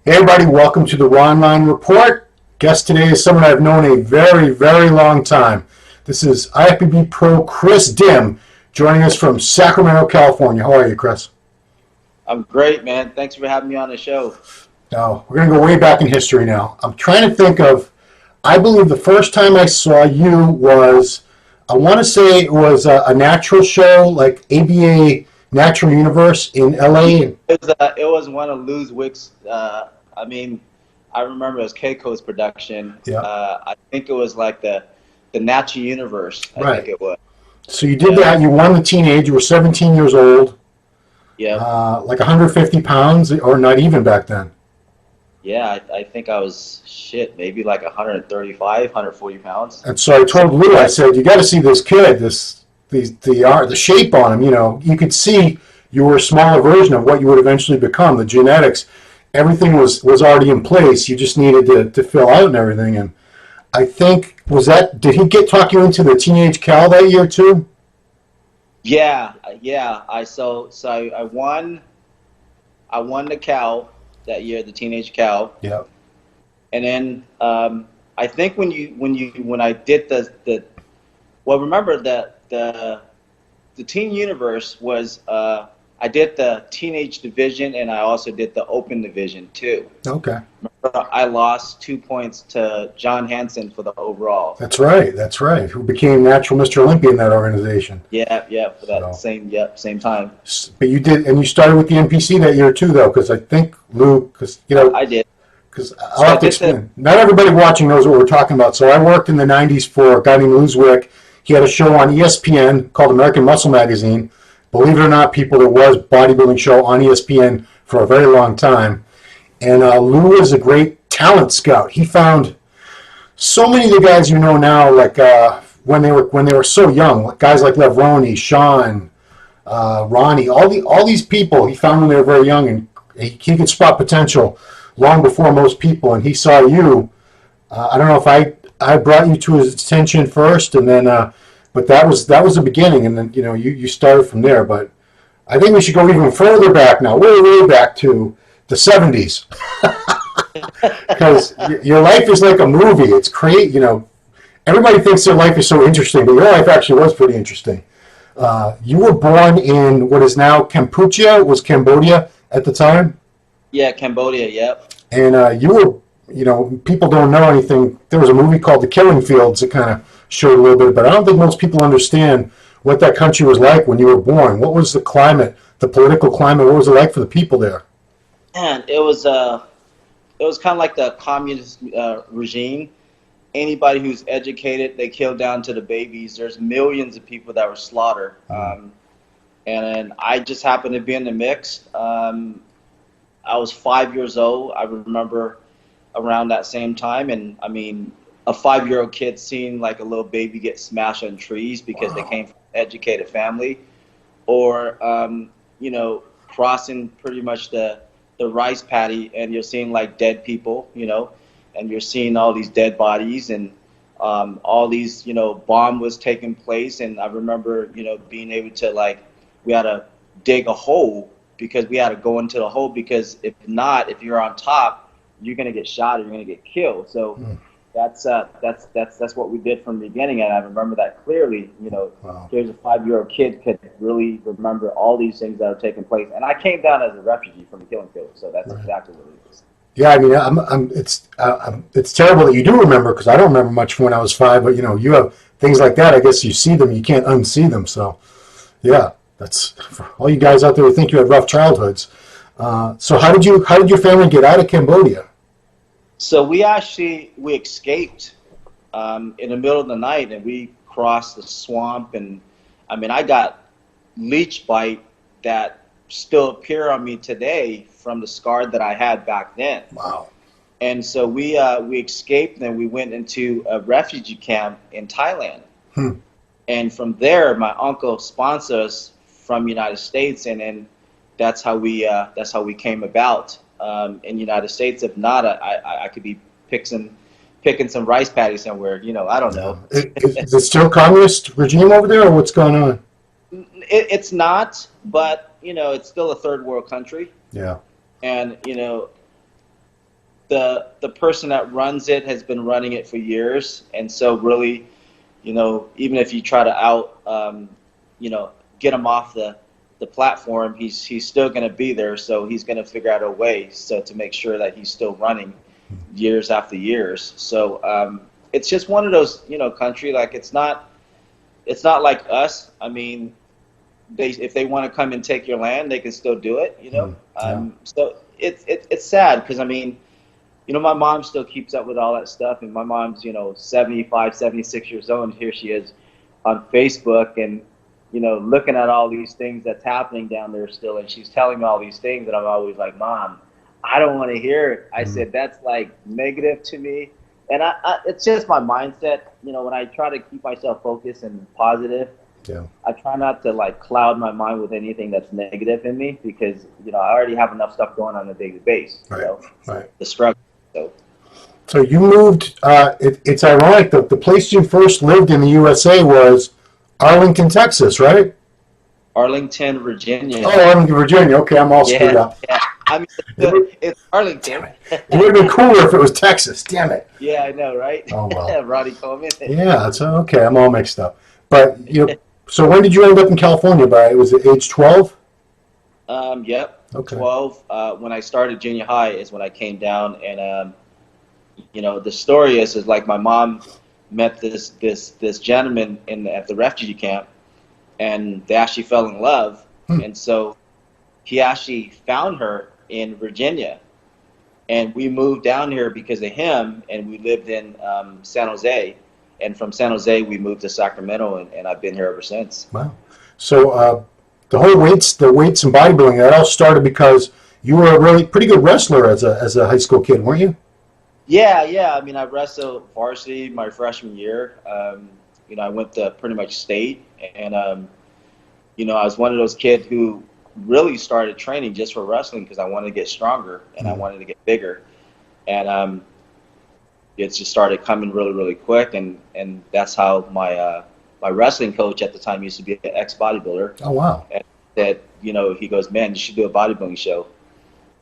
Hey everybody, welcome to the Ronline Report. Guest today is someone I've known a very, very long time. This is IFBB Pro Kris Dim, joining us from Sacramento, California. How are you, Kris? I'm great, man. Thanks for having me on the show. Now, we're going to go way back in history now. I'm trying to think of, I believe the first time I saw you was, I want to say it was a natural show, like ABA Natural Universe in LA. It was one of Lou's Wick's, I remember it was Keiko's production. Yeah. I think it was like the Natural Universe, I think it was. So you did that, you won the teenage, you were 17 years old. Yeah. Like 150 pounds, or not even back then. Yeah, I think I was, maybe like 135, 140 pounds. And so I told Lou, I said, you got to see this kid, the shape on him, you know. You could see you were a smaller version of what you would eventually become. The genetics, everything was already in place. You just needed to fill out and everything. And I think, did he talk you into the teenage Cal that year too? Yeah. I won the Cal that year, the teenage Cal. Yeah. And then I think when I did remember the Teen Universe was I did the teenage division and I also did the open division too. Okay. Remember, I lost 2 points to John Hansen for the overall. That's right. Who became natural Mr. Olympia in that organization. Yeah, for that same time. But you did, and you started with the NPC that year too, though, because I think Lou, I did. Because I'll have to explain. Not everybody watching knows what we're talking about. So I worked in the 90s for a guy named Lou's Wick. He had a show on ESPN called American Muscle Magazine. Believe it or not, people, there was a bodybuilding show on ESPN for a very long time. And Lou was a great talent scout. He found so many of the guys you know now, like when they were so young, like guys like Levroni, Sean, Ronnie, all these people he found when they were very young, and he could spot potential long before most people. And he saw you. I don't know if I brought you to his attention first, and then, but that was the beginning, and then you started from there. But I think we should go even further back now, way back to the 70s, because your life is like a movie. It's great, Everybody thinks their life is so interesting, but your life actually was pretty interesting. You were born in what is now Kampuchea, was Cambodia at the time? Yeah, Cambodia, yep. And you were, people don't know anything. There was a movie called The Killing Fields that kind of showed a little bit, but I don't think most people understand what that country was like when you were born. What was the climate, the political climate? What was it like for the people there? And it was kind of like the communist regime. Anybody who's educated, they kill down to the babies. There's millions of people that were slaughtered. And I just happened to be in the mix. I was 5 years old. I remember around that same time. And I mean, a 5-year-old kid seeing like a little baby get smashed on trees because they came from an educated family, or, crossing pretty much the rice paddy, and you're seeing like dead people, and you're seeing all these dead bodies, and all these, bomb was taking place. And I remember, being able to we had to dig a hole because we had to go into the hole, because if you're on top, you're going to get shot or you're going to get killed. So that's what we did from the beginning. And I remember that clearly. Wow. Here's a 5-year-old kid could really remember all these things that are taking place. And I came down as a refugee from the killing field, so that's exactly what it is. Yeah, I mean, it's terrible that you do remember, because I don't remember much from when I was 5. But you have things like that. I guess you see them, you can't unsee them. So, yeah, that's for all you guys out there who think you had rough childhoods. So how did your family get out of Cambodia? So we escaped in the middle of the night, and we crossed the swamp. And I mean, I got leech bite that still appear on me today from the scar that I had back then. Wow. And so we escaped, and we went into a refugee camp in Thailand. And from there, my uncle sponsored us from the United States, and then that's how we came about in the United States. If not, I could be picking some rice paddies somewhere. I don't know. Is it still communist regime over there, or what's going on? It's not, but it's still a third world country. Yeah. And the person that runs it has been running it for years, and so really, you know, even if you try to you know, get him off the platform, he's still going to be there. So he's going to figure out a way to make sure that he's still running years after years. So it's just one of those, you know, country, like it's not like us. I mean, if they want to come and take your land, they can still do it, you know. So it's sad because, I mean, you know, my mom still keeps up with all that stuff, and my mom's, you know, 75, 76 years old, and here she is on Facebook, and, you know, looking at all these things that's happening down there still, and she's telling me all these things, and I'm always like, Mom, I don't want to hear it. I said, that's like negative to me, and it's just my mindset, you know, when I try to keep myself focused and positive, I try not to like cloud my mind with anything that's negative in me, because, you know, I already have enough stuff going on a daily basis, you know, the struggle. So you moved, it's ironic that the place you first lived in the USA was Arlington, Texas, right? Arlington, Virginia. Oh, Arlington, Virginia. Okay, I'm all screwed up. Yeah. I mean, it's Arlington. It would have been cooler if it was Texas. Damn it. Yeah, I know, right? Oh, well. Roddy Coleman. Yeah, that's okay. I'm all mixed up. But, you know, so when did you end up in California? Was it age 12? Yep. Okay. 12. When I started junior high is when I came down, and you know, the story is like my mom met this gentleman at the refugee camp, and they actually fell in love, and so he actually found her in Virginia, and we moved down here because of him, and we lived in San Jose, and from San Jose we moved to Sacramento, and I've been here ever since. Wow. So the whole weights and bodybuilding, that all started because you were a really pretty good wrestler as a high school kid, weren't you? Yeah. I mean, I wrestled varsity my freshman year. You know, I went to pretty much state, and you know, I was one of those kids who really started training just for wrestling because I wanted to get stronger and I wanted to get bigger, and it just started coming really, really quick, and that's how my wrestling coach at the time used to be an ex-bodybuilder. Oh, wow. And that, you know, he goes, man, you should do a bodybuilding show.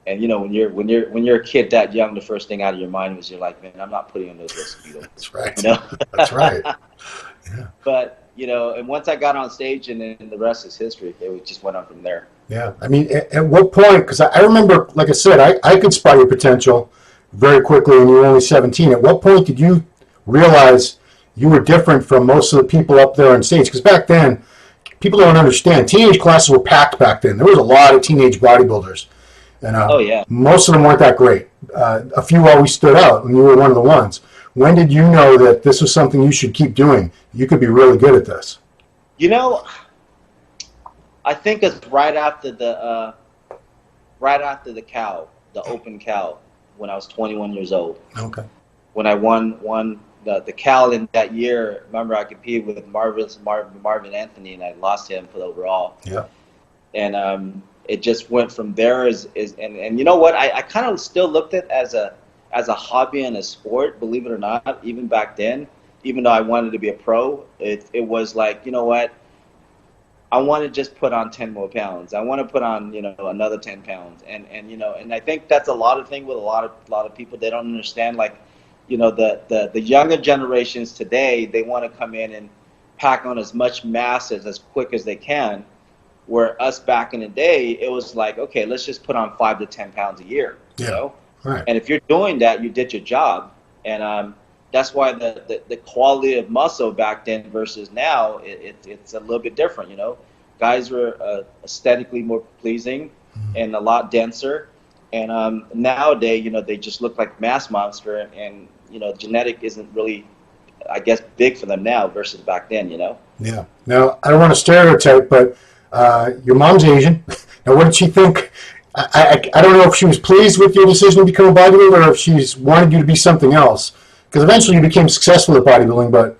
And, you know, when you're a kid that young, the first thing out of your mind was, you're like, man, I'm not putting on those risks. That's right. You know? That's right. Yeah. But, you know, and once I got on stage, and then the rest is history. It just went on from there. Yeah. I mean, at what point, because I remember, like I said, I could spot your potential very quickly when you were only 17. At what point did you realize you were different from most of the people up there on stage? Because back then, people don't understand. Teenage classes were packed back then. There was a lot of teenage bodybuilders. And most of them weren't that great. A few always stood out, and you were one of the ones. When did you know that this was something you should keep doing? You could be really good at this. You know, I think it's right after the cow, the open cow, when I was 21 years old. Okay. When I won the Cal in that year. Remember, I competed with Marvin Anthony, and I lost him for the overall. Yeah. And it just went from there. And you know what? I kind of still looked at it as a hobby and a sport, believe it or not. Even back then, even though I wanted to be a pro, it was like, you know what? I want to just put on 10 more pounds. I want to put on, you know, another 10 pounds. And you know, and I think that's a lot of thing with a lot of people. They don't understand, like, you know, the younger generations today, they want to come in and pack on as much mass as quick as they can. Where us back in the day, it was like, okay, let's just put on 5 to 10 pounds a year. You know? Right. And if you're doing that, you did your job. And that's why the quality of muscle back then versus now, it's a little bit different, you know. Guys were aesthetically more pleasing and a lot denser. And nowadays, you know, they just look like mass monster. And you know, genetic isn't really, I guess, big for them now versus back then, you know. Yeah. Now, I don't want to stereotype, but your mom's Asian. Now, what did she think? I don't know if she was pleased with your decision to become a bodybuilder or if she's wanted you to be something else. Because eventually you became successful at bodybuilding, but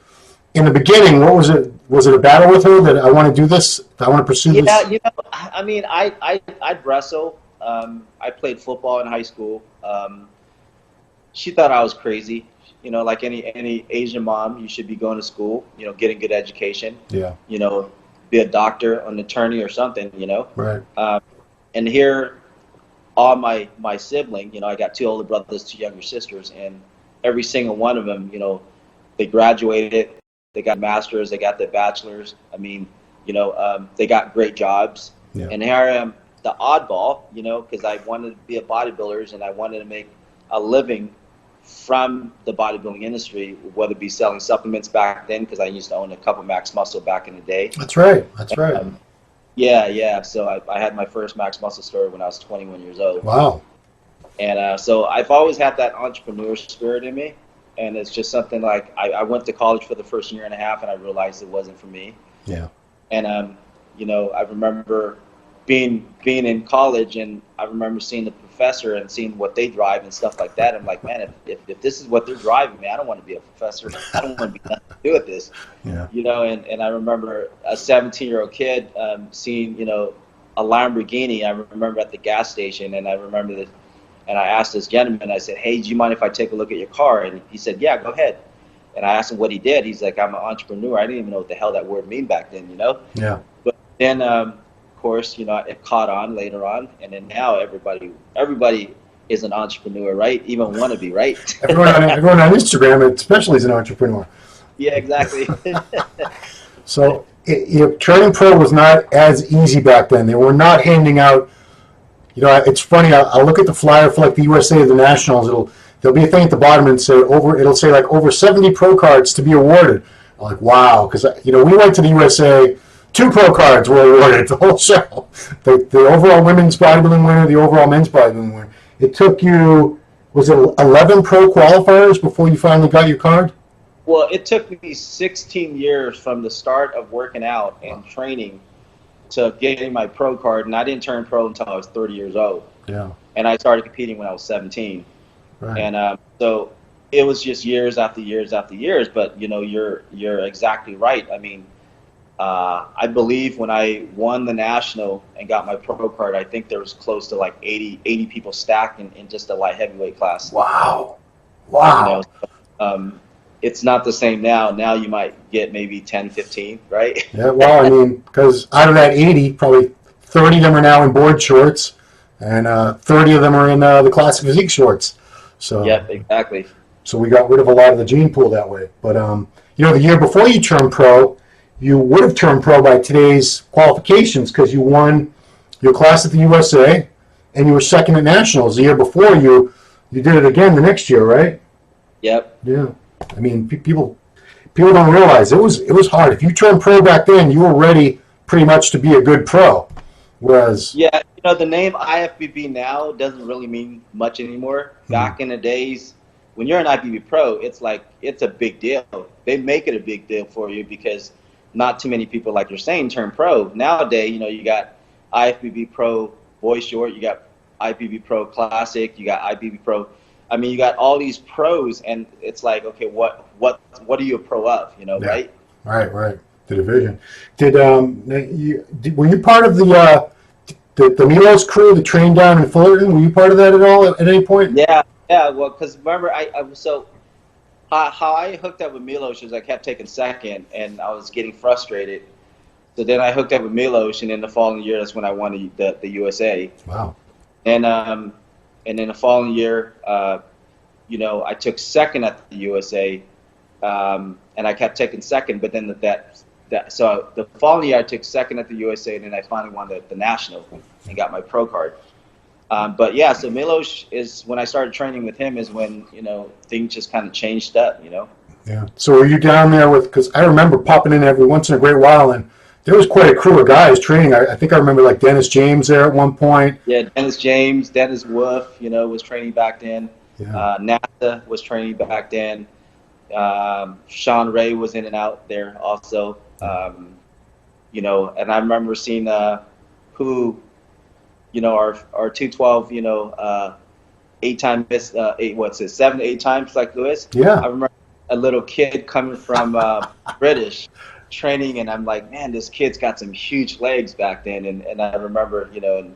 in the beginning, what was it? Was it a battle with her that I want to do this? I want to pursue this? Yeah, you know, I mean, I'd wrestle. I played football in high school. She thought I was crazy. You know, like any Asian mom, you should be going to school, you know, getting good education. Yeah. You know, be a doctor, an attorney or something, you know. Right. And here, all my sibling, you know, I got 2 older brothers, 2 younger sisters, and every single one of them, you know, they graduated, they got masters, they got their bachelors. I mean, you know, they got great jobs. Yeah. And here I am, the oddball, you know, because I wanted to be a bodybuilder and I wanted to make a living from the bodybuilding industry, whether it be selling supplements back then, because I used to own a couple Max Muscle back in the day. That's right. That's right. Yeah. So I had my first Max Muscle store when I was 21 years old. Wow. And so I've always had that entrepreneur spirit in me. And it's just something like I went to college for the first year and a half and I realized it wasn't for me. Yeah. And, you know, I remember being in college, and I remember seeing the professor and seeing what they drive and stuff like that. I'm like, man, if this is what they're driving, man, I don't want to be a professor. I don't want to be nothing to do with this. Yeah. You know, and I remember a 17-year-old kid seeing, you know, a Lamborghini. I remember at the gas station, and I remember this, and I asked this gentleman, I said, hey, do you mind if I take a look at your car? And he said, yeah, go ahead. And I asked him what he did. He's like, I'm an entrepreneur. I didn't even know what the hell that word mean back then, you know? Yeah. But then, of course, you know, it caught on later on. And then now everybody is an entrepreneur, right? Even wannabe, right? everyone on Instagram, especially, is an entrepreneur. Yeah, exactly. So Training Pro was not as easy back then. They were not handing out, you know, it's funny, I'll look at the flyer for like the USA or the Nationals. There'll be a thing at the bottom and it'll say like over 70 pro cards to be awarded. I'm like, wow, because, you know, we went to the USA, 2 pro cards were awarded the whole show. The overall women's bodybuilding winner, the overall men's bodybuilding winner. It took you, was it 11 pro qualifiers before you finally got your card? Well, it took me 16 years from the start of working out and training to getting my pro card, and I didn't turn pro until I was 30 years old. Yeah. And I started competing when I was 17. Right. And so it was just years after years after years. But you know, you're exactly right. I mean, I believe when I won the national and got my pro card, I think there was close to like 80 people stacked in just the light heavyweight class. Wow. You know, so, it's not the same now. Now you might get maybe 10, 15, right? Yeah, well, I mean, because out of that 80, probably 30 of them are now in board shorts, and 30 of them are in the classic physique shorts. So Yep, exactly. So we got rid of a lot of the gene pool that way. But you know, the year before you turned pro, you would have turned pro by today's qualifications because you won your class at the USA, and you were second at nationals. The year before, you did it again the next year, right? Yep. Yeah. I mean, people don't realize it was hard. If you turned pro back then, you were ready pretty much to be a good pro. Whereas, yeah, you know, the name IFBB now doesn't really mean much anymore. Back in the days, when you're an IFBB pro, it's like it's a big deal. They make it a big deal for you because not too many people, like you're saying, turn pro. Nowadays, you know, you got IFBB Pro Boy Short, you got IFBB Pro Classic, you got IFBB Pro. I mean, you got all these pros, and it's like, okay, what are you a pro of? You know, yeah. right? Right. The division. Were you part of the Milos crew that trained down in Fullerton? Were you part of that at all at any point? Yeah. Well, because remember, how I hooked up with Milos is I kept taking second, and I was getting frustrated. So then I hooked up with Milos, and in the following year, that's when I won the USA. Wow. And then the following year, you know, I took second at the USA, and I kept taking second. But then so the following year, I took second at the USA, and then I finally won the national and got my pro card. But yeah, so Milos is when I started training with him is when, you know, things just kind of changed up, you know. Yeah. So were you down there because I remember popping in every once in a great while, and there was quite a crew of guys training. I think I remember like Dennis James there at one point. Yeah, Dennis James, Dennis Wolf, you know, was training back then. Yeah. NASA was training back then. Sean Ray was in and out there also. You know, and I remember seeing who, you know, our 212, you know, 8-time miss, 7 to 8 times like Lewis. Yeah. I remember a little kid coming from British training, and I'm like, man, this kid's got some huge legs back then. And I remember, you know,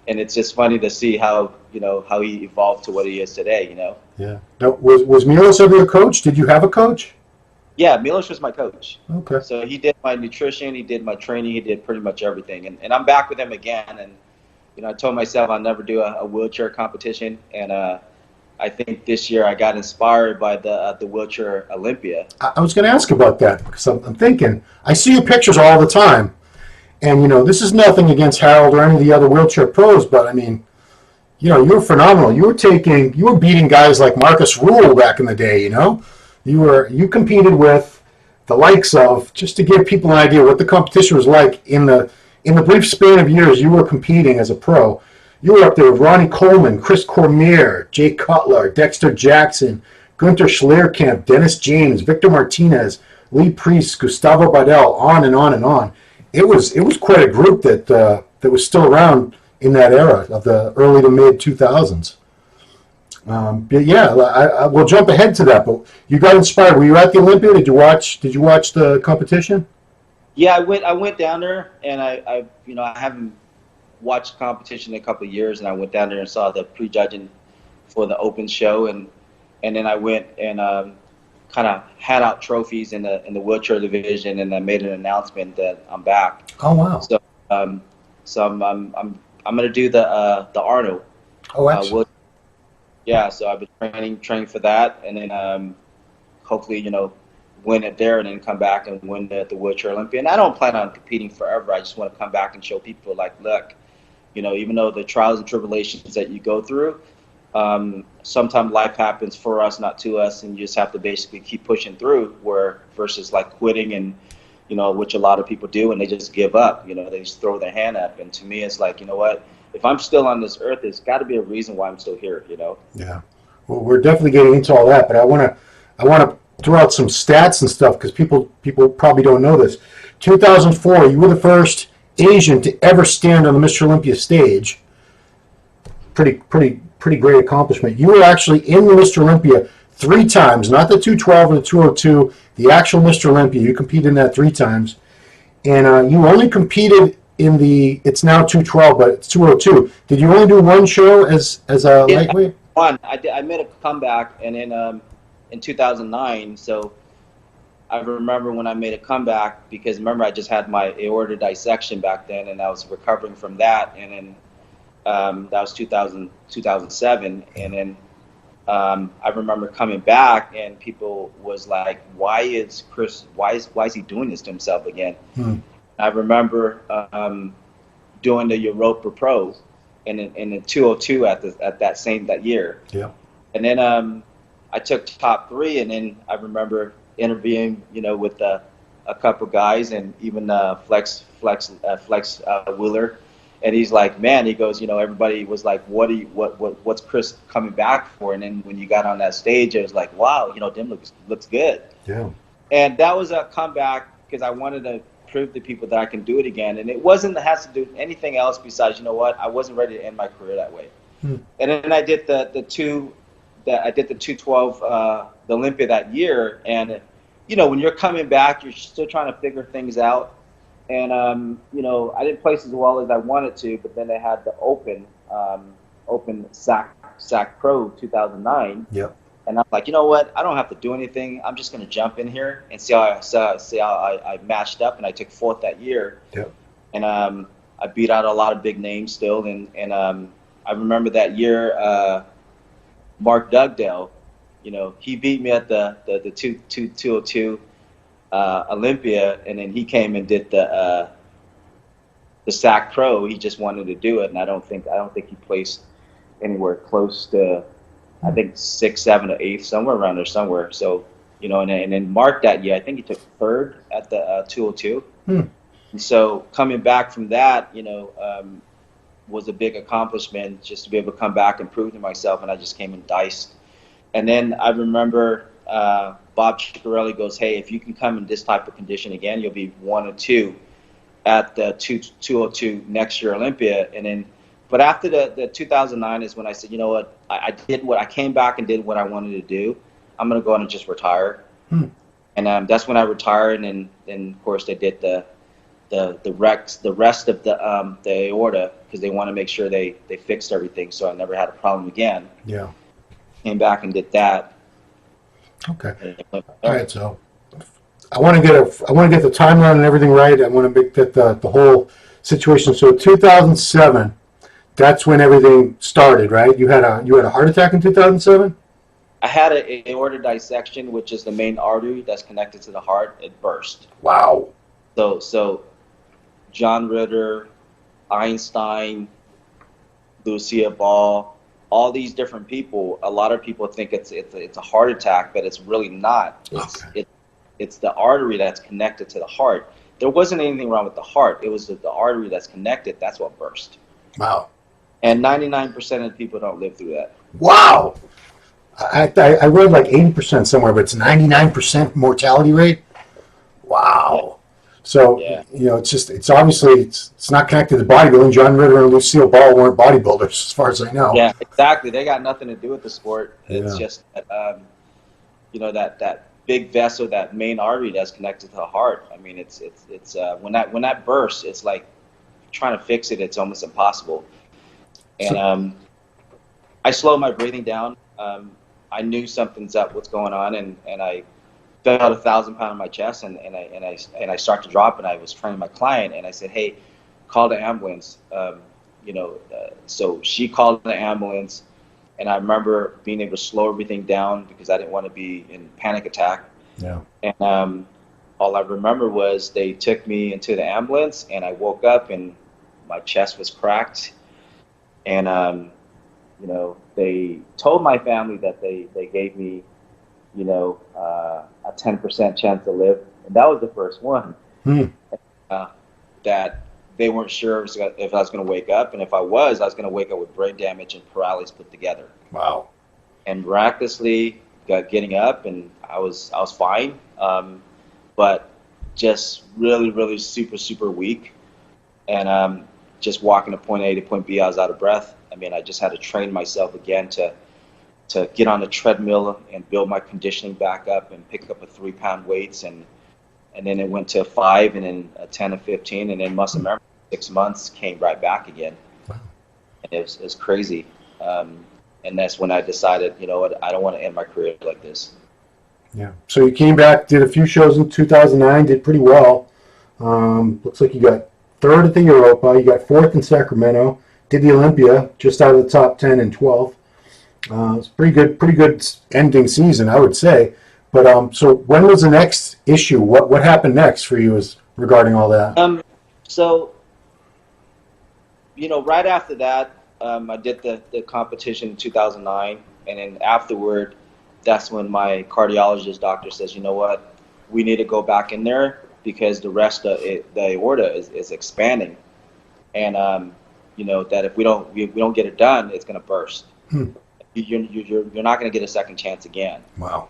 and it's just funny to see how, you know, how he evolved to what he is today, you know. Yeah. Now, was Milos ever your coach? Did you have a coach? Yeah, Milos was my coach. Okay. So he did my nutrition, he did my training, he did pretty much everything. And I'm back with him again, and I told myself I'll never do a wheelchair competition, and I think this year I got inspired by the wheelchair Olympia. I was going to ask about that because I'm thinking, I see your pictures all the time. And, this is nothing against Harold or any of the other wheelchair pros, but I mean, you're phenomenal. You were beating guys like Marcus Rule back in the day, You competed with the likes of, just to give people an idea what the competition was like in the brief span of years you were competing as a pro. You were up there with Ronnie Coleman, Chris Cormier, Jay Cutler, Dexter Jackson, Gunther Schleierkamp, Dennis James, Victor Martinez, Lee Priest, Gustavo Badell, on and on and on. It was quite a group that was still around in that era of the early to mid 2000s. But yeah, we'll jump ahead to that. But you got inspired. Were you at the Olympia? Did you watch the competition? Yeah, I went down there, and I haven't watched competition in a couple of years, and I went down there and saw the prejudging for the open show, and then I went and kind of had out trophies in the wheelchair division, and I made an announcement that I'm back. Oh wow! So I'm gonna do the Arnold. Oh, excellent. Yeah, so I've been training for that, and then hopefully win it there, and then come back and win the wheelchair Olympia. And I don't plan on competing forever. I just want to come back and show people, like, look, even though the trials and tribulations that you go through, sometimes life happens for us, not to us, and you just have to basically keep pushing through. Versus like quitting and which a lot of people do, and they just give up. They just throw their hand up. And to me, it's like, what? If I'm still on this earth, there's got to be a reason why I'm still here. Yeah. Well, we're definitely getting into all that, but I want to throw out some stats and stuff because people probably don't know this. 2004, you were the first Asian to ever stand on the Mr. Olympia stage. Pretty great accomplishment. You were actually in the Mr. Olympia 3 times, not the 212 or the 202, the actual Mr. Olympia. You competed in that 3 times, and you only competed in it's now 212, but it's 202. Did you only do one show as a lightweight? One. I made a comeback, and in 2009. So I remember when I made a comeback, because remember I just had my aorta dissection back then, and I was recovering from that, and then that was 2007, and then I remember coming back, and people was like, why is he doing this to himself again? I remember doing the Europa Pro in the 202 at that year. Yeah. And then I took top 3, and then I remember interviewing, with a couple guys, and even Flex Wheeler, and he's like, man, he goes, everybody was like, what's Kris coming back for? And then when you got on that stage, it was like, wow, Dim looks good. Yeah. And that was a comeback because I wanted to prove to people that I can do it again, and it has to do anything else besides, I wasn't ready to end my career that way. And then I did the 212, the Olympia that year, and when you're coming back, you're still trying to figure things out, and I didn't place as well as I wanted to, but then they had the open SAC Pro 2009. Yep. And I'm like, you know what? I don't have to do anything. I'm just going to jump in here and see how I matched up, and I took 4th that year. Yep. And I beat out a lot of big names still, and I remember that year. Mark Dugdale, he beat me at the 202 Olympia, and then he came and did the SAC Pro. He just wanted to do it, and I don't think he placed anywhere close to, I think 6th, 7th, or 8th, somewhere around there somewhere. So and then Mark that year, I think he took 3rd at the 202. And so coming back from that, was a big accomplishment, just to be able to come back and prove to myself, and I just came and diced. And then I remember Bob Chicarelli goes, hey, if you can come in this type of condition again, you'll be 1 or 2 at the 202 next year Olympia. And then, but after the 2009 is when I said, you know what, I came back and did what I wanted to do. I'm going to go on and just retire. And that's when I retired, and then of course they did the rest of the aorta, because they want to make sure they fixed everything, so I never had a problem again. Yeah. Came back and did that. Okay. All right. So I want to get the timeline and everything right. I want to make that the whole situation. So 2007, that's when everything started, right? You had a heart attack in 2007? I had an aorta dissection, which is the main artery that's connected to the heart. It burst. Wow. So John Ritter, Einstein, Lucia Ball, all these different people. A lot of people think it's a heart attack, but it's really not. It's the artery that's connected to the heart. There wasn't anything wrong with the heart. It was the artery that's connected. That's what burst. Wow. And 99% of the people don't live through that. Wow. I read like 80% somewhere, but it's 99% mortality rate. Wow. So, it's obviously, it's not connected to bodybuilding. John Ritter and Lucille Ball weren't bodybuilders, as far as I know. Yeah, exactly. They got nothing to do with the sport. It's just, that big vessel, that main artery that's connected to the heart. I mean, it's when that bursts, it's like trying to fix it. It's almost impossible. And I slowed my breathing down. I knew something's up, what's going on, and I felt 1,000 pounds on my chest, and I start to drop, and I was training my client, and I said, hey, call the ambulance. So she called the ambulance, and I remember being able to slow everything down because I didn't want to be in panic attack. Yeah. And all I remember was they took me into the ambulance, and I woke up, and my chest was cracked, and they told my family that they gave me, a 10% chance to live, and that was the first one. That they weren't sure if I was going to wake up, and if I was going to wake up with brain damage and paralysis put together. Wow. And miraculously getting up, and I was fine, but just really, really super weak, and just walking to point A to point B, I was out of breath. I mean, I just had to train myself again to get on the treadmill and build my conditioning back up and pick up a 3-pound weights, and then it went to 5, and then a 10 and 15, and then must remember 6 months came right back again. Wow. And it was crazy. And that's when I decided, you know what, I don't want to end my career like this. Yeah. So you came back, did a few shows in 2009, did pretty well. Looks like you got 3rd at the Europa, you got 4th in Sacramento, did the Olympia, just out of the top 10 in 12th. It's pretty good ending season, I would say. But so when was the next issue? What happened next for you regarding all that? So, right after that, I did the competition in 2009, and then afterward, that's when my cardiologist doctor says, you know what, we need to go back in there because the rest of the aorta is expanding, and that if we don't get it done, it's going to burst. You're not going to get a second chance again. Wow.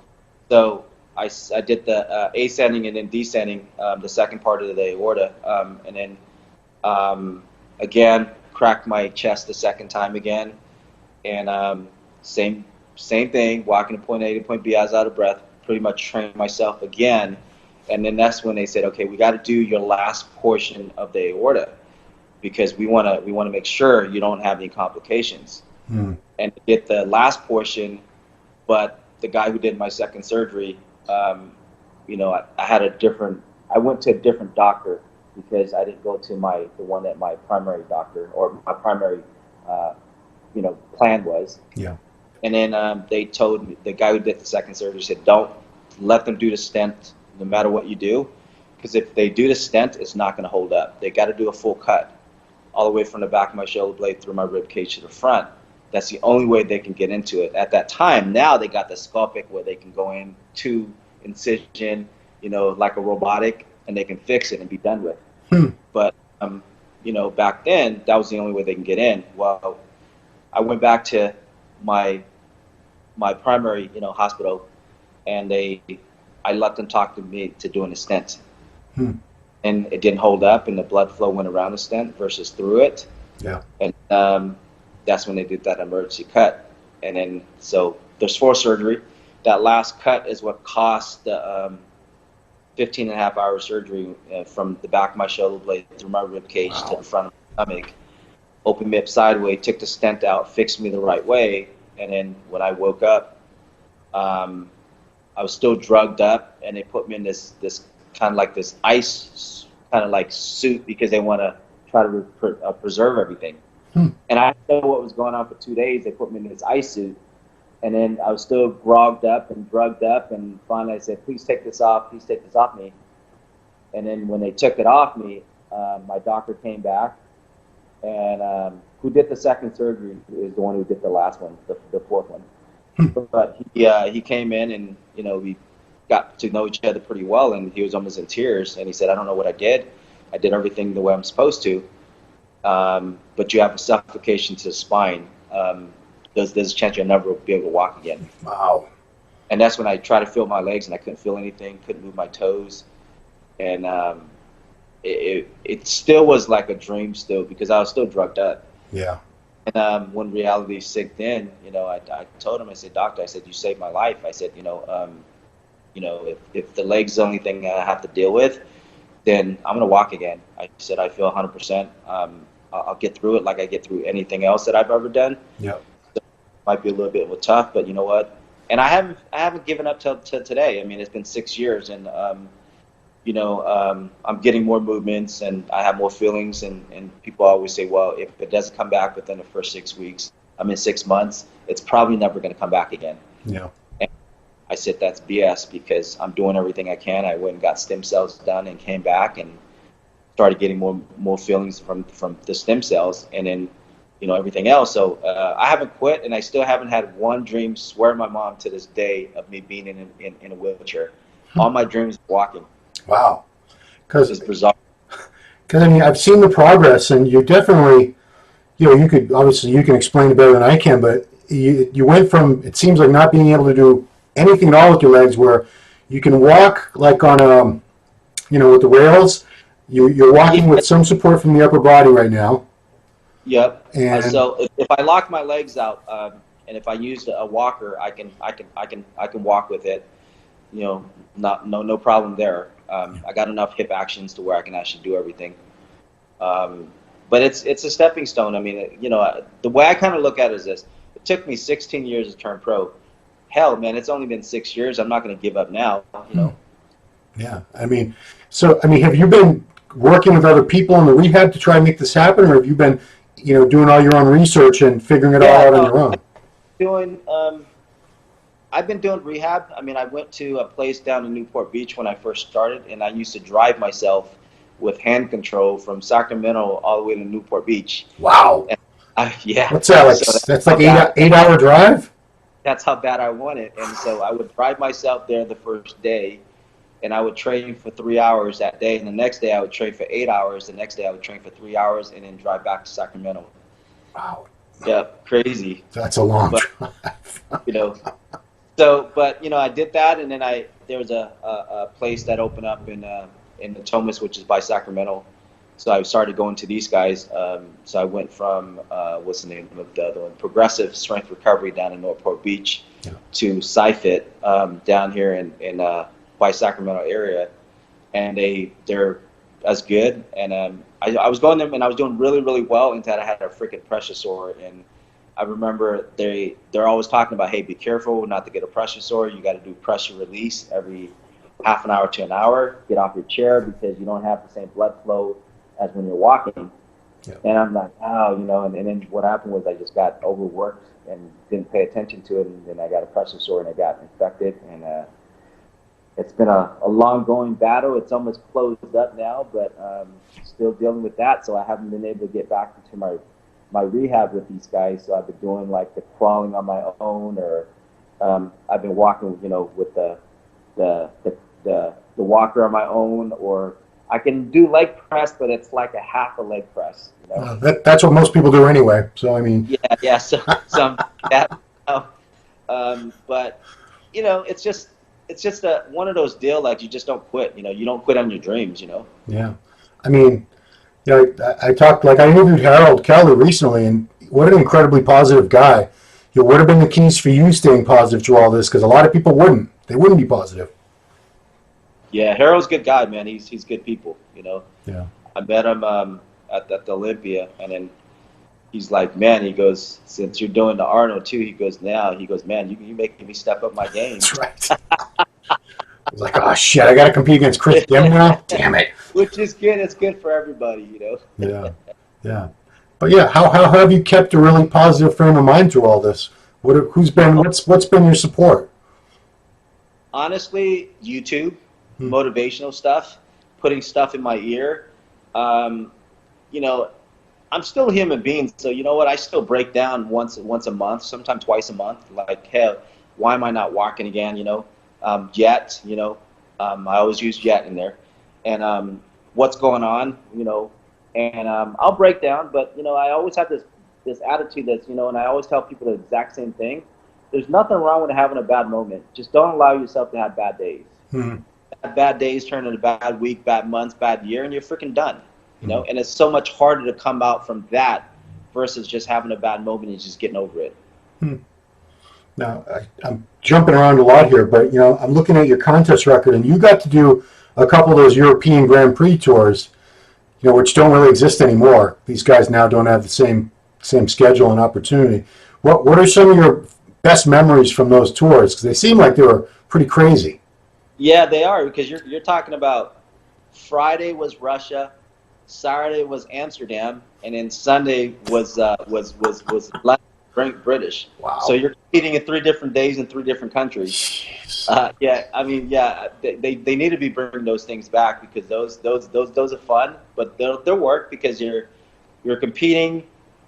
So I did the ascending and then descending, the second part of the aorta, and then again cracked my chest the second time again, and same thing, walking to point A to point B, I was out of breath, pretty much trained myself again, and then that's when they said, okay, we got to do your last portion of the aorta because we want to make sure you don't have any complications. And get the last portion, but the guy who did my second surgery, I went to a different doctor because I didn't go to the one that my primary doctor or my primary, plan was. Yeah. And then they told me, the guy who did the second surgery said, don't let them do the stent no matter what you do, because if they do the stent, it's not going to hold up. They got to do a full cut all the way from the back of my shoulder blade through my rib cage to the front. That's the only way they can get into it. At that time, now they got the sculpting where they can go in 2 incision, like a robotic, and they can fix it and be done with. But, back then, that was the only way they can get in. Well, I went back to my primary, hospital, and I let them talk to me to doing a stent. And it didn't hold up, and the blood flow went around the stent versus through it. Yeah. And that's when they did that emergency cut. And then, so there's 4 surgery. That last cut is what cost the 15.5-hour surgery from the back of my shoulder blade through my rib cage to the front of my stomach. Opened me up sideways, took the stent out, fixed me the right way. And then when I woke up, I was still drugged up, and they put me in this kind of like this ice kind of like suit because they want to try to preserve everything. And I didn't know what was going on for 2 days. They put me in this ice suit. And then I was still grogged up and drugged up. And finally I said, please take this off. Please take this off me. And then when they took it off me, my doctor came back. And who did the second surgery is the one who did the last one, the fourth one. But he came in and, we got to know each other pretty well. And he was almost in tears. And he said, I don't know what I did. I did everything the way I'm supposed to. But you have a suffocation to the spine. There's a chance you'll never be able to walk again. Wow. And that's when I tried to feel my legs, and I couldn't feel anything, couldn't move my toes. And it still was like a dream still, because I was still drugged up. Yeah. And when reality sinked in, I told him, I said, doctor, I said, you saved my life. I said, if the leg's the only thing I have to deal with, then I'm going to walk again. I said, I feel 100%. I'll get through it like I get through anything else that I've ever done. Yeah. So it might be a little bit tough, but you know what? And I haven't given up till today. I mean, it's been 6 years, and I'm getting more movements, and I have more feelings. And people always say, well, if it doesn't come back within the first 6 weeks, 6 months, it's probably never going to come back again. Yeah. And I said that's BS, because I'm doing everything I can. I went and got stem cells done and came back and started getting more feelings from the stem cells, and then everything else. So I haven't quit, and I still haven't had one dream, swear my mom, to this day, of me being in a wheelchair. All my dreams are walking. Wow. It's bizarre. Because I've seen the progress, and you definitely, you can explain it better than I can, but you went from, it seems like, not being able to do anything at all with your legs, where you can walk like on with the rails. You're walking with some support from the upper body right now. Yep. And so if I lock my legs out, and if I use a walker, I can walk with it. No problem there. I got enough hip actions to where I can actually do everything. But it's a stepping stone. I mean, the way I kind of look at it is this: it took me 16 years to turn pro. Hell, man, it's only been 6 years. I'm not going to give up now. Yeah. Have you been working with other people in the rehab to try and make this happen, or have you been, doing all your own research and figuring it all out on your own? I've been doing rehab. I went to a place down in Newport Beach when I first started, and I used to drive myself with hand control from Sacramento all the way to Newport Beach. Wow. Yeah. What's that, like? So that's like 8-hour drive? That's how bad I want it. And so I would drive myself there the first day, and I would train for 3 hours that day. And the next day I would train for 8 hours. The next day I would train for 3 hours, and then drive back to Sacramento. Wow. Yeah, crazy. That's a long drive. So, but I did that, and then there was a place that opened up in Natomas, which is by Sacramento. So I started going to these guys. So I went from what's the name of the other one? Progressive Strength Recovery down in Newport Beach to SciFit down here in by Sacramento area, and they're as good. And I was going there, and I was doing really, really well until I had a freaking pressure sore. And I remember they're always talking about, hey, be careful not to get a pressure sore. You got to do pressure release every half an hour to an hour. Get off your chair, because you don't have the same blood flow as when you're walking. Yeah. And I'm like, oh, and then what happened was I just got overworked and didn't pay attention to it, and then I got a pressure sore and I got infected. And it's been a long going battle. It's almost closed up now, but still dealing with that. So I haven't been able to get back into my rehab with these guys. So I've been doing like the crawling on my own, or I've been walking, with the walker on my own, or I can do leg press, but it's like a half a leg press. That's what most people do anyway. So yeah. So that. But it's just one of those deal, like, you just don't quit. You don't quit on your dreams. Yeah. I talked, like, I interviewed Harold Kelly recently, and what an incredibly positive guy. What have been the keys for you staying positive through all this? Because a lot of people wouldn't. They wouldn't be positive. Yeah, Harold's a good guy, man. He's good people, Yeah. I met him at the Olympia, and then he's like, man, he goes, since you're doing the Arnold too, he goes, man, you making me step up my game. That's right. I was like, oh shit, I got to compete against Kris Dim now? Damn it. Which is good. It's good for everybody, Yeah. But yeah, how have you kept a really positive frame of mind through all this? What's been your support? Honestly, YouTube, motivational stuff, putting stuff in my ear. You know, I'm still a human being, so you know what? I still break down once a month, sometimes twice a month. Like, hell, why am I not walking again? You know, Jet. You know, I always use Jet in there, and what's going on? You know, and I'll break down, but you know, I always have this attitude that's, you know, and I always tell people the exact same thing. There's nothing wrong with having a bad moment. Just don't allow yourself to have bad days. Bad days turn into bad week, bad months, bad year, and you're freaking done. You know, and it's so much harder to come out from that versus just having a bad moment and just getting over it. Now, I'm jumping around a lot here, but you know, I'm looking at your contest record, and you got to do a couple of those European Grand Prix tours, you know, which don't really exist anymore. These guys now don't have the same schedule and opportunity. What are some of your best memories from those tours? Because they seem like they were pretty crazy. Yeah, they are, because you're talking about Friday was Russia, Saturday was Amsterdam, and then Sunday was British. Wow. So you're competing in 3 different days in 3 different countries. Yeah, I mean, yeah, they need to be bringing those things back, because those are fun, but they'll work because you're competing,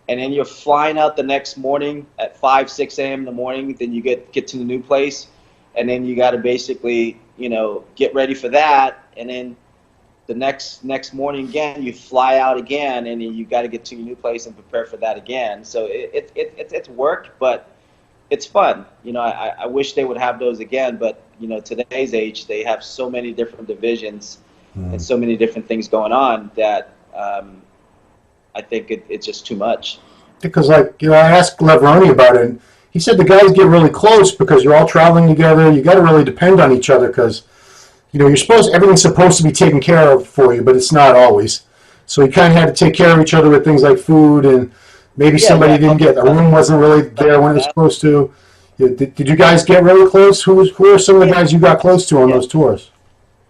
and then you're flying out the next morning at 5-6 a.m. in the morning. Then you get to the new place, and then you got to basically, you know, get ready for that, and then the next morning again, you fly out again, and then you got to get to your new place and prepare for that again. So it's work, but it's fun. You know, I wish they would have those again, but you know, today's age, they have so many different divisions and so many different things going on that I think it's just too much. Because, like, you know, I asked Leveroni about it, and he said the guys get really close because you're all traveling together. You got to really depend on each other because, you know, everything's supposed to be taken care of for you, but it's not always. So you kind of had to take care of each other with things like food, and maybe somebody didn't get, the room wasn't really there when it was supposed to. Did you guys get really close? Who are some of the guys you got close to on those tours?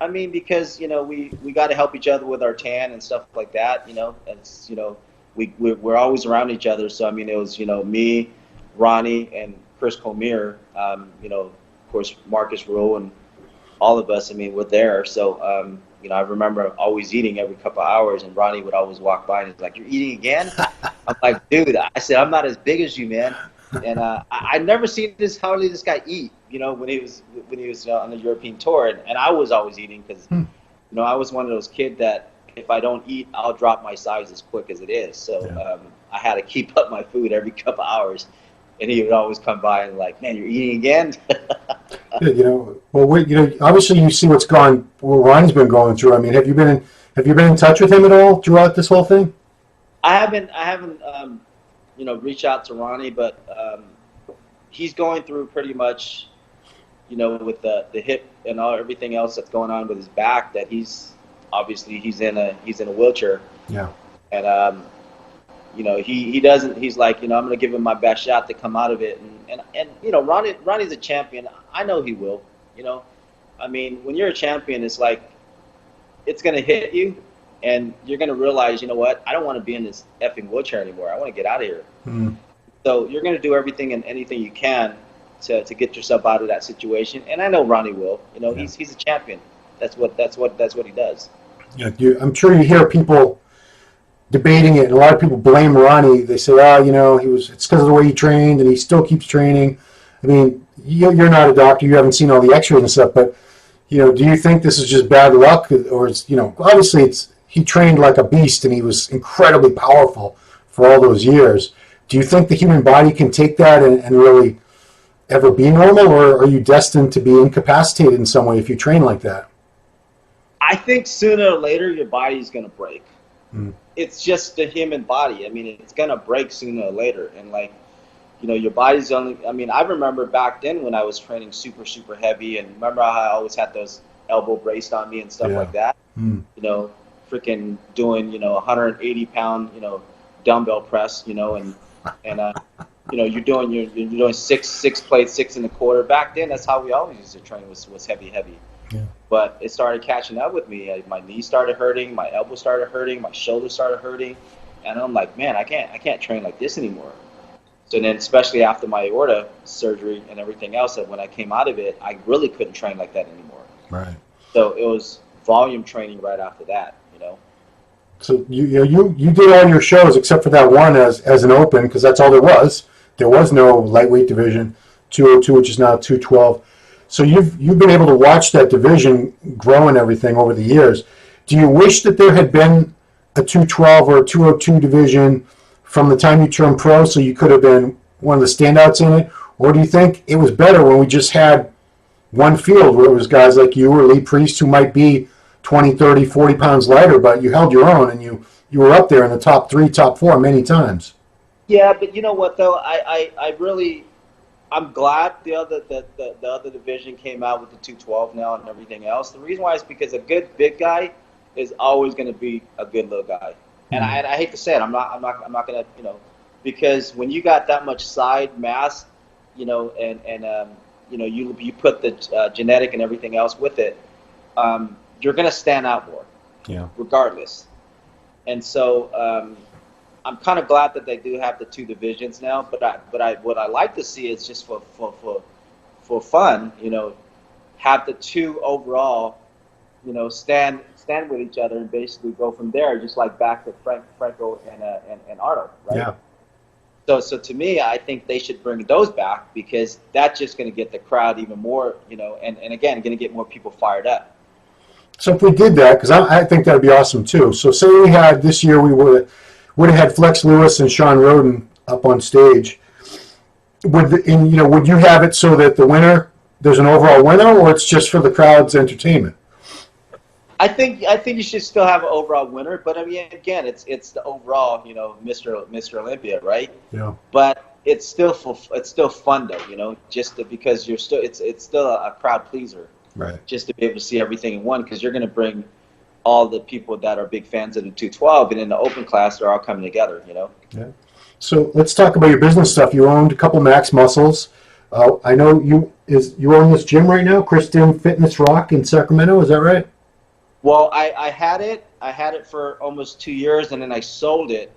I mean, because, you know, we got to help each other with our tan and stuff like that. You know, it's, you know, we're always around each other. So I mean, it was, you know, me, Ronnie, and Chris Comier. You know, of course, Marcus Rowe and all of us. I mean, we're there. So you know, I remember always eating every couple of hours, and Ronnie would always walk by and he's like, "You're eating again?" I'm like, "Dude," I said, "I'm not as big as you, man." And I never seen hardly this guy eat. You know, when he was on the European tour, and I was always eating because you know, I was one of those kids that if I don't eat, I'll drop my size as quick as it is. So I had to keep up my food every couple of hours, and he would always come by and like, "Man, you're eating again?" Yeah, you know, well, you know, obviously you see what Ronnie's been going through. I mean, have you been in touch with him at all throughout this whole thing? I haven't you know, reached out to Ronnie, but he's going through pretty much, you know, with the hip and everything else that's going on with his back, that he's in a wheelchair. Yeah. And you know, he's like, you know, I'm gonna give him my best shot to come out of it, and you know, Ronnie's a champion. I know he will. You know, I mean, when you're a champion, it's like it's gonna hit you, and you're gonna realize, you know what, I don't want to be in this effing wheelchair anymore. I want to get out of here. So you're gonna do everything and anything you can to get yourself out of that situation. And I know Ronnie will. You know, he's a champion. That's what he does. Yeah, I'm sure you hear people debating it, and a lot of people blame Ronnie. They say, "Oh, you know, it's because of the way he trained, and he still keeps training." I mean, you're not a doctor, you haven't seen all the X-rays and stuff, but you know, do you think this is just bad luck, or it's, you know, obviously he trained like a beast, and he was incredibly powerful for all those years. Do you think the human body can take that and really ever be normal, or are you destined to be incapacitated in some way if you train like that? I think sooner or later your body's gonna break. It's just the human body. I mean, it's gonna break sooner or later, and like, you know, your body's only. I mean, I remember back then when I was training super heavy, and remember how I always had those elbow braced on me and stuff like that. You know, freaking doing, you know, 180-pound, you know, dumbbell press, you know, and you know, you're doing six plates, 6 1/4. Back then, that's how we always used to train, was heavy. Yeah. But it started catching up with me. My knee started hurting, my elbow started hurting, my shoulder started hurting, and I'm like, man, I can't train like this anymore. So then, especially after my aorta surgery and everything else, that when I came out of it, I really couldn't train like that anymore. Right. So it was volume training right after that, you know. So you did all your shows except for that one as an open, because that's all there was. There was no lightweight division, 202, which is now 212. So you've been able to watch that division grow and everything over the years. Do you wish that there had been a 212 or a 202 division from the time you turned pro, so you could have been one of the standouts in it? Or do you think it was better when we just had one field where it was guys like you or Lee Priest who might be 20, 30, 40 pounds lighter, but you held your own and you were up there in the top 3, top 4 many times? Yeah, but you know what though? I'm glad the other division came out with the 212 now and everything else. The reason why is because a good big guy is always going to be a good little guy. And I hate to say it, I'm not going to, you know, because when you got that much side mass, you know, and you know, you put the genetic and everything else with it, you're going to stand out more, regardless. And so I'm kind of glad that they do have the 2 divisions now. But what I like to see is just for fun, you know, have the 2 overall, you know, stand with each other and basically go from there, just like back to Franco and Arnold, right? Yeah. So to me, I think they should bring those back, because that's just going to get the crowd even more, you know, and again, going to get more people fired up. So if we did that, because I think that would be awesome too. So say we had this year, we would have had Flex Lewis and Sean Roden up on stage. Would you have it so that the winner, there's an overall winner, or it's just for the crowd's entertainment? I think you should still have an overall winner, but I mean, again, it's the overall, you know, Mr. Olympia, right? Yeah. But it's still fun though, you know, because you're still it's still a crowd pleaser, right? Just to be able to see everything in one, because you're going to bring all the people that are big fans of the 212, and in the open class, they're all coming together, you know. Yeah. So let's talk about your business stuff. You owned a couple Max Muscles. I know you own this gym right now, Kris Dim Fitness Rock in Sacramento. Is that right? Well, I had it for almost 2 years, and then I sold it,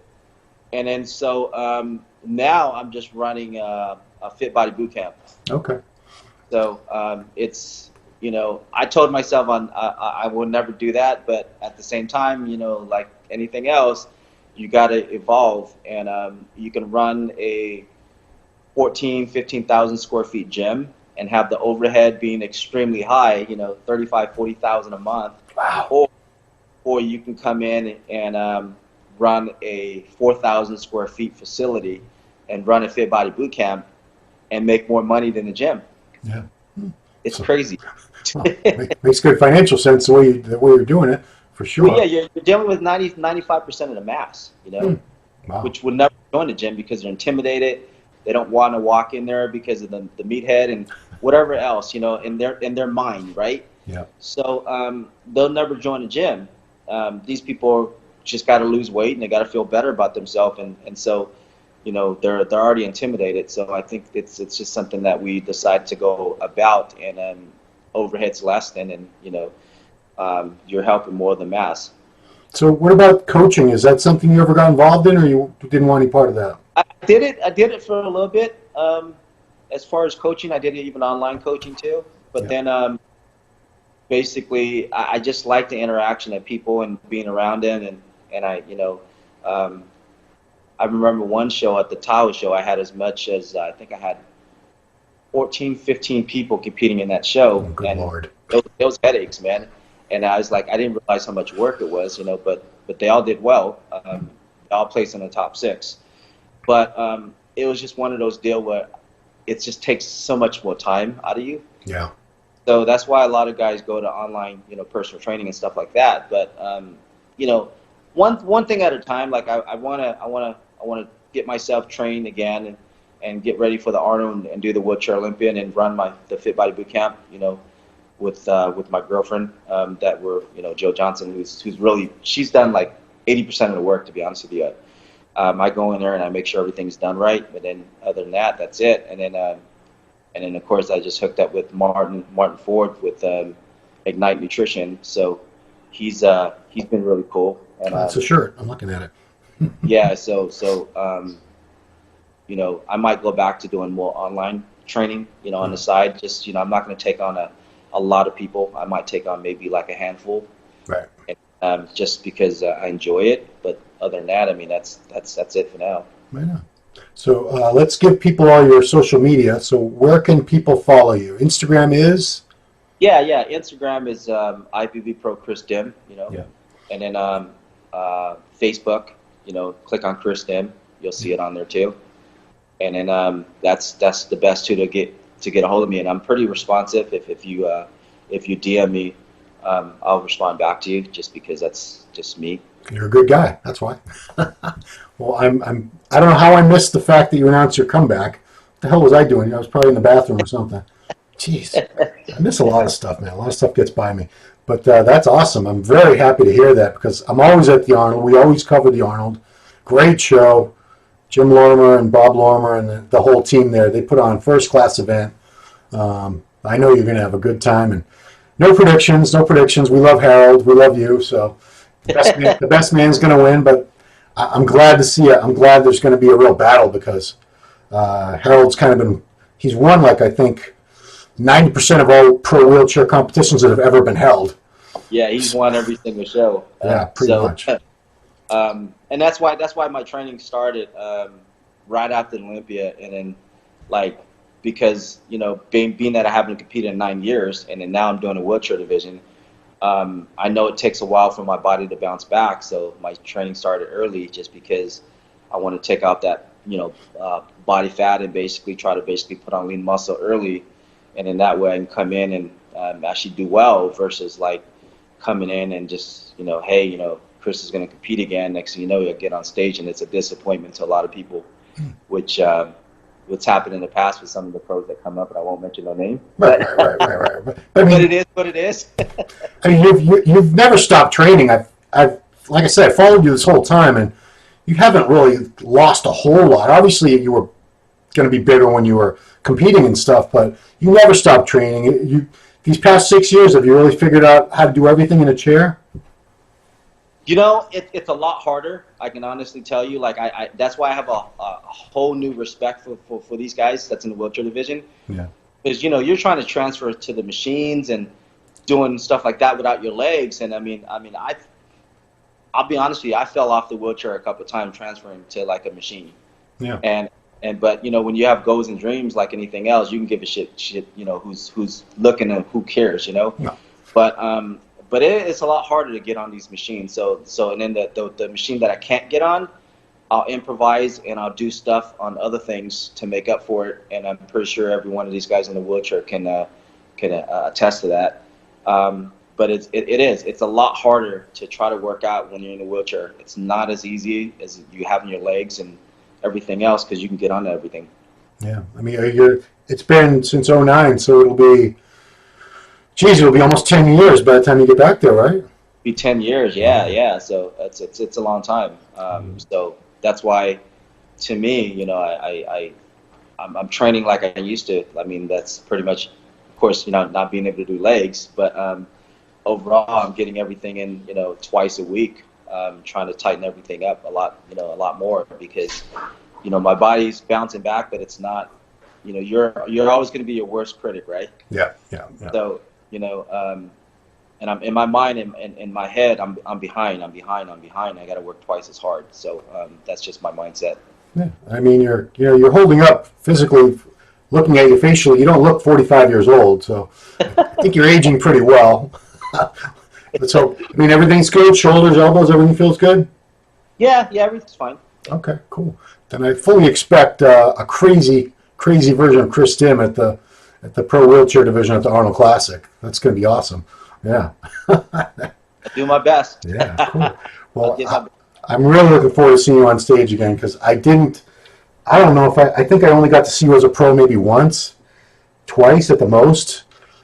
and then so now I'm just running a Fit Body Boot Camp. Okay. So it's, you know, I told myself I will never do that, but at the same time, you know, like anything else, you got to evolve, and you can run a 15,000 square feet gym and have the overhead being extremely high, you know, 35, 40,000 a month. Wow. Or you can come in and run a 4,000 square feet facility and run a Fit Body Boot Camp and make more money than the gym. Yeah. It's crazy. Well, makes good financial sense the way you're doing it, for sure. Well, yeah, you're dealing with 95% of the mass, you know, Wow. which would never join the gym because they're intimidated. They don't want to walk in there because of the meathead and whatever else, you know, in their mind, right? Yeah. So they'll never join a gym. These people just got to lose weight and they got to feel better about themselves, and so, you know, they're already intimidated. So I think it's just something that we decide to go about, and overhead's less than, and you know, you're helping more of the mass. So what about coaching? Is that something you ever got involved in, or you didn't want any part of that? I did it for a little bit. As far as coaching, I did even online coaching too. But then basically, I just like the interaction of people and being around them, and I, you know, I remember one show at the Tahoe show, I had as much as, I think I had 14, 15 people competing in that show. Oh, good and Lord. It was headaches, man. And I was like, I didn't realize how much work it was, you know, but they all did well. They all placed in the top 6. But it was just one of those deals where it just takes so much more time out of you. Yeah. So that's why a lot of guys go to online, you know, personal training and stuff like that. But you know, one thing at a time. Like I wanna get myself trained again and get ready for the Arnold and do the wheelchair Olympia and run the Fit Body Boot Camp. You know, with my girlfriend that we're, you know, Joe Johnson, who's really, she's done like 80% of the work, to be honest with you. I go in there and I make sure everything's done right, but then other than that, that's it. And then of course I just hooked up with Martin Ford with Ignite Nutrition. So he's been really cool. And That's a shirt. I'm looking at it. Yeah, you know, I might go back to doing more online training, you know, on the side. Just, you know, I'm not going to take on a lot of people. I might take on maybe like a handful, Right. just because I enjoy it. But other than that, I mean, that's it for now. Right on. So let's give people all your social media. So where can people follow you? Instagram is? Yeah. Instagram is IFBB Pro Kris Dim, you know, Yeah. and then Facebook, you know, click on Kris Dim, you'll see it on there too. And then that's the best to get a hold of me, and I'm pretty responsive. If you DM me, I'll respond back to you, just because that's just me. You're a good guy. That's why. Well, I don't know how I missed the fact that you announced your comeback. What the hell was I doing? I was probably in the bathroom or something. Jeez, I miss a lot of stuff, man. A lot of stuff gets by me. But that's awesome. I'm very happy to hear that, because I'm always at the Arnold. We always cover the Arnold. Great show. Jim Lorimer and Bob Lorimer and the whole team there, they put on a first-class event. I know you're going to have a good time. And no predictions. We love Harold. We love you. So the best man's going to win. But I'm glad to see it. I'm glad there's going to be a real battle, because Harold's kind of he's won, like, I think 90% of all pro wheelchair competitions that have ever been held. Yeah, he's won every single show. Yeah, pretty much. And that's why my training started right after Olympia, and then, like, because, you know, being that I haven't competed in 9 years, and then now I'm doing a wheelchair division, I know it takes a while for my body to bounce back, so my training started early, just because I want to take out that, you know, body fat, and try to put on lean muscle early, and in that way I can come in and actually do well, versus like coming in and just, you know, hey, you know, Kris is going to compete again. Next thing you know, you'll get on stage, and it's a disappointment to a lot of people, which what's happened in the past with some of the pros that come up, and I won't mention no name. Right. I mean, But it is what it is. I mean, you've never stopped training. I've like I said, I followed you this whole time, and you haven't really lost a whole lot. Obviously, you were going to be bigger when you were competing and stuff, but you never stopped training. These past 6 years, have you really figured out how to do everything in a chair? You know, it's a lot harder. I can honestly tell you. Like, I that's why I have a whole new respect for these guys that's in the wheelchair division. Yeah. Because, you know, you're trying to transfer to the machines and doing stuff like that without your legs. And I'll be honest with you, I fell off the wheelchair a couple of times transferring to like a machine. Yeah. But, you know, when you have goals and dreams like anything else, you can give a shit, you know, who's looking and who cares, you know. No. But it's a lot harder to get on these machines. So and then the machine that I can't get on, I'll improvise and I'll do stuff on other things to make up for it. And I'm pretty sure every one of these guys in the wheelchair can attest to that. But it's a lot harder to try to work out when you're in a wheelchair. It's not as easy as you have in your legs and everything else, because you can get onto everything. Yeah. I mean, it's been since '09, so it'll be almost 10 years by the time you get back there, right? Be 10 years, yeah. So it's a long time. So that's why, to me, you know, I'm training like I used to. I mean, that's pretty much, of course, you know, not being able to do legs, but overall, I'm getting everything in, you know, twice a week. Trying to tighten everything up a lot more, because, you know, my body's bouncing back, but it's not. You know, you're always going to be your worst critic, right? Yeah. So, you know, and I'm in my mind and in my head, I'm behind. I got to work twice as hard. So that's just my mindset. Yeah. I mean, you're holding up physically. Looking at you facially, you don't look 45 years old. So I think you're aging pretty well. Let's hope. I mean, everything's good. Shoulders, elbows, everything feels good. Yeah, everything's fine. Okay, cool. Then I fully expect a crazy version of Kris Dim at the pro wheelchair division at the Arnold Classic. That's going to be awesome. Yeah. I do my best. Yeah, cool. Well, I'm really looking forward to seeing you on stage again, because I don't know if I think I only got to see you as a pro maybe once, twice at the most.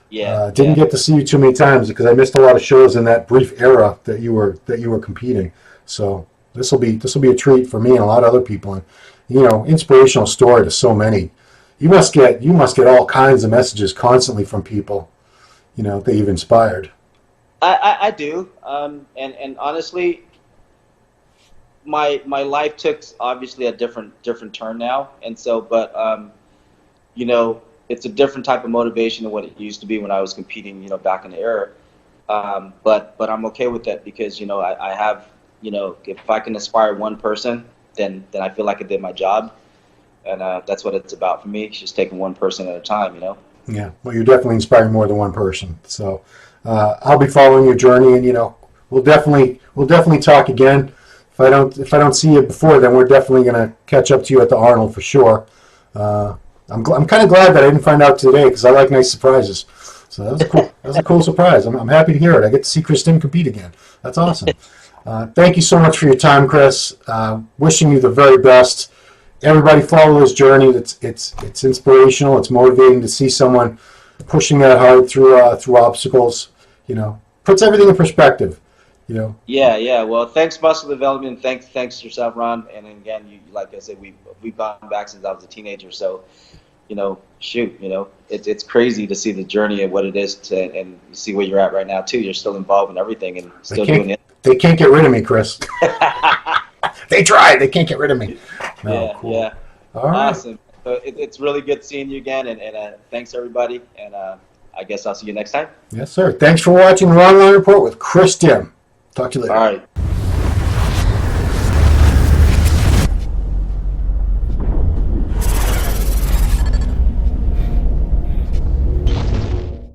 Yeah. Didn't get to see you too many times, because I missed a lot of shows in that brief era that you were competing. So this will be a treat for me and a lot of other people, and, you know, inspirational story to so many. You must get all kinds of messages constantly from people, you know, that you've inspired. I do, and honestly, my life took obviously a different turn now, and so you know, it's a different type of motivation than what it used to be when I was competing, you know, back in the era. But I'm okay with that because, you know, I have, you know, if I can inspire one person, then I feel like I did my job, and that's what it's about for me. It's just taking one person at a time, you know. Yeah, well, you're definitely inspiring more than one person. So I'll be following your journey, and you know, we'll definitely talk again. If I don't see you before, then we're definitely gonna catch up to you at the Arnold for sure. I'm kind of glad that I didn't find out today because I like nice surprises. So that was a cool surprise. I'm happy to hear it. I get to see Kris Dim compete again. That's awesome. Thank you so much for your time, Kris. Wishing you the very best. Everybody follow his journey. It's inspirational. It's motivating to see someone pushing that hard through obstacles. You know, puts everything in perspective. You know. Yeah. Well, thanks, Muscle Development. Thanks yourself, Ron. And again, you, like I said, we've gone back since I was a teenager. So, you know, shoot, you know, it's crazy to see the journey and what it is and see where you're at right now too. You're still involved in everything and still doing it. They can't get rid of me, Kris. They tried. They can't get rid of me. No, yeah, cool. Yeah. All right. Awesome. So it's really good seeing you again, and thanks everybody. And I guess I'll see you next time. Yes, sir. Thanks for watching the Ronline Report with Kris Dim. Talk to you later. All right.